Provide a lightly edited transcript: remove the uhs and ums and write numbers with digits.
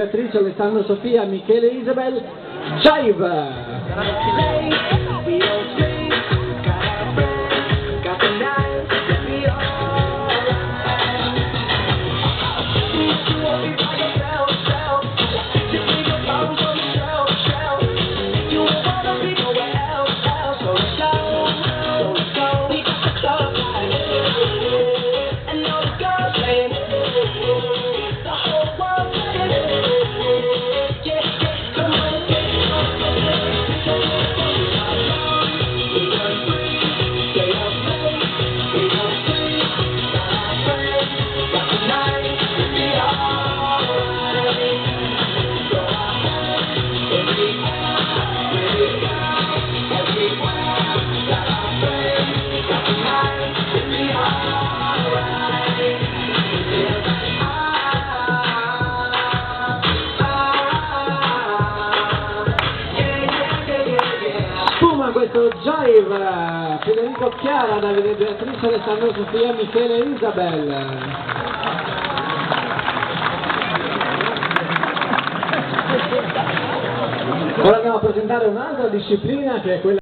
Beatrice, Alessandro, Sofia, Michele, Isabel, Jive! Questo Jive, Federico, Chiara, Davide, Beatrice, Alessandro, Sofia, Michele e Isabel. Ora andiamo a presentare un'altra disciplina che è quella